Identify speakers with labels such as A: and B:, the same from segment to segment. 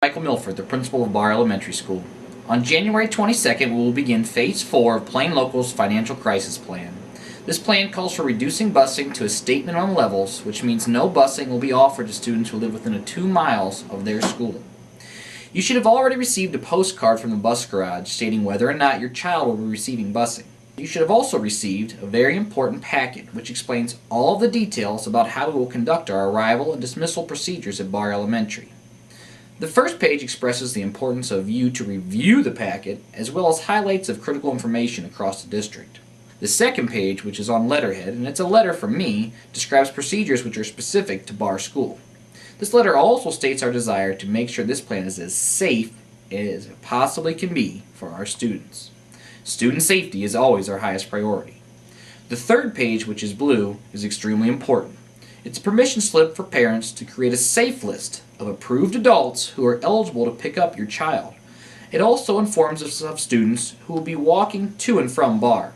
A: Michael Milford, the principal of Barr Elementary School. On January 22nd, we will begin Phase 4 of Plain Local's Financial Crisis Plan. This plan calls for reducing busing to a state minimum levels, which means no busing will be offered to students who live within 2 miles of their school. You should have already received a postcard from the bus garage stating whether or not your child will be receiving busing. You should have also received a very important packet which explains all of the details about how we will conduct our arrival and dismissal procedures at Barr Elementary. The first page expresses the importance of you to review the packet as well as highlights of critical information across the district. The second page, which is on letterhead, and it's a letter from me, describes procedures which are specific to Barr School. This letter also states our desire to make sure this plan is as safe as it possibly can be for our students. Student safety is always our highest priority. The third page, which is blue, is extremely important. It's a permission slip for parents to create a safe list of approved adults who are eligible to pick up your child. It also informs us of students who will be walking to and from Barr.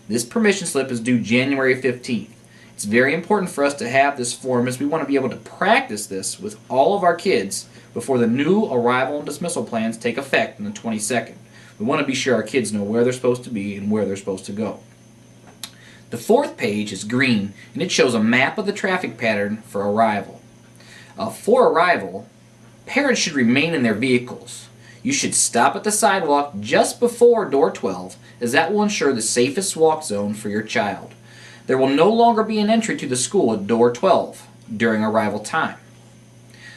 A: This permission slip is due January 15th. It's very important for us to have this form as we want to be able to practice this with all of our kids before the new arrival and dismissal plans take effect on the 22nd. We want to be sure our kids know where they're supposed to be and where they're supposed to go. The fourth page is green, and it shows a map of the traffic pattern for arrival. For arrival, parents should remain in their vehicles. You should stop at the sidewalk just before door 12, as that will ensure the safest walk zone for your child. There will no longer be an entry to the school at door 12 during arrival time.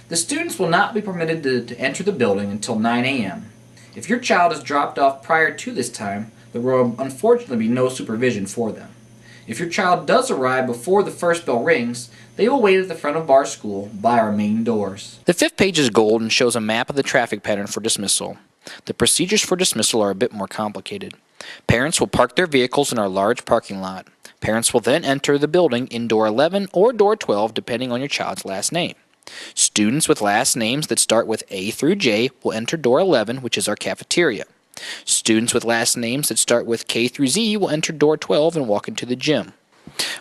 A: The students will not be permitted to enter the building until 9 a.m. If your child is dropped off prior to this time, there will unfortunately be no supervision for them. If your child does arrive before the first bell rings, they will wait at the front of Barr School by our main doors. The fifth page is gold and shows a map of the traffic pattern for dismissal. The procedures for dismissal are a bit more complicated. Parents will park their vehicles in our large parking lot. Parents will then enter the building in door 11 or door 12 depending on your child's last name. Students with last names that start with A through J will enter door 11, which is our cafeteria. Students with last names that start with K through Z will enter door 12 and walk into the gym.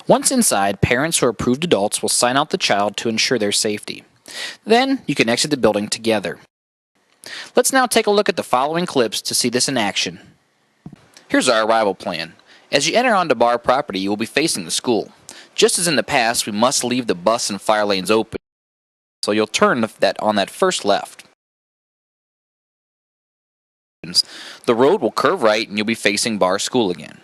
A: Once inside, parents or approved adults will sign out the child to ensure their safety. Then you can exit the building together. Let's now take a look at the following clips to see this in action. Here's our arrival plan. As you enter onto Barr property, you will be facing the school. Just as in the past, we must leave the bus and fire lanes open, so you'll turn on that first left. The road will curve right and you'll be facing Barr School again.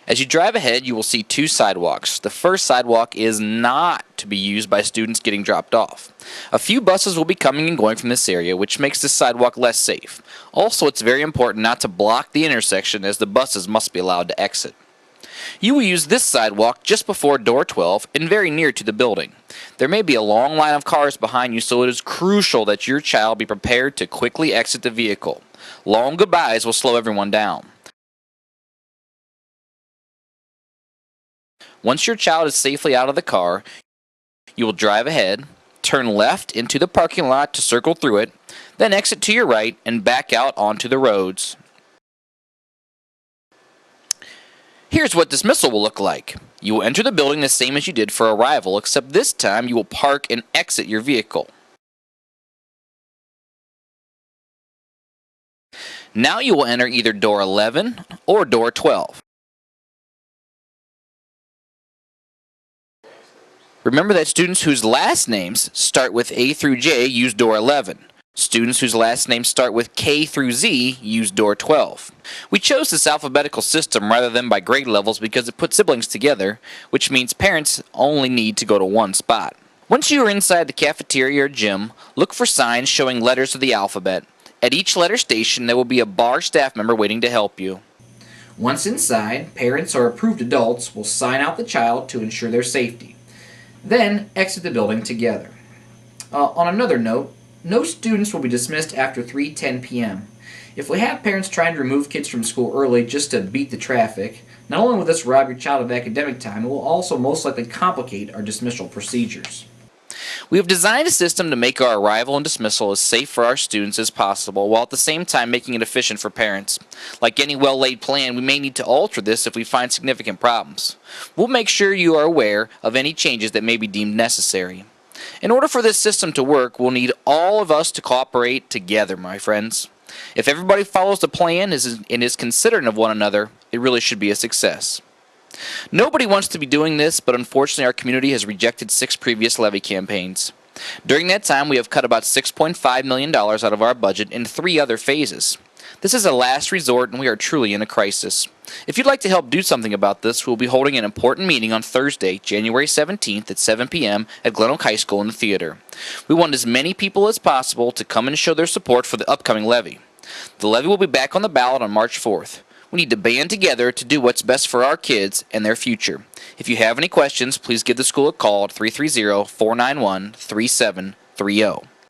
A: As you drive ahead, you will see 2 sidewalks. The first sidewalk is not to be used by students getting dropped off. A few buses will be coming and going from this area, which makes this sidewalk less safe. Also, it's very important not to block the intersection as the buses must be allowed to exit. You will use this sidewalk just before door 12 and very near to the building. There may be a long line of cars behind you, so it is crucial that your child be prepared to quickly exit the vehicle. Long goodbyes will slow everyone down. Once your child is safely out of the car, you will drive ahead, turn left into the parking lot to circle through it, then exit to your right and back out onto the roads. Here's what dismissal will look like. You will enter the building the same as you did for arrival, except this time you will park and exit your vehicle. Now you will enter either door 11 or door 12. Remember that students whose last names start with A through J use door 11. Students whose last names start with K through Z use door 12. We chose this alphabetical system rather than by grade levels because it puts siblings together, which means parents only need to go to one spot. Once you are inside the cafeteria or gym, look for signs showing letters of the alphabet. At each letter station, there will be a Barr staff member waiting to help you. Once inside, parents or approved adults will sign out the child to ensure their safety. Then exit the building together. On another note, no students will be dismissed after 3:10 p.m. If we have parents trying to remove kids from school early just to beat the traffic, not only will this rob your child of academic time, it will also most likely complicate our dismissal procedures. We have designed a system to make our arrival and dismissal as safe for our students as possible, while at the same time making it efficient for parents. Like any well-laid plan, we may need to alter this if we find significant problems. We'll make sure you are aware of any changes that may be deemed necessary. In order for this system to work, we'll need all of us to cooperate together, my friends. If everybody follows the plan and is considerate of one another, it really should be a success. Nobody wants to be doing this, but unfortunately our community has rejected 6 previous levy campaigns. During that time, we have cut about $6.5 million out of our budget in 3 other phases. This is a last resort, and we are truly in a crisis. If you'd like to help do something about this, we'll be holding an important meeting on Thursday, January 17th at 7 p.m. at Glen Oak High School in the theater. We want as many people as possible to come and show their support for the upcoming levy. The levy will be back on the ballot on March 4th. We need to band together to do what's best for our kids and their future. If you have any questions, please give the school a call at 330-491-3730.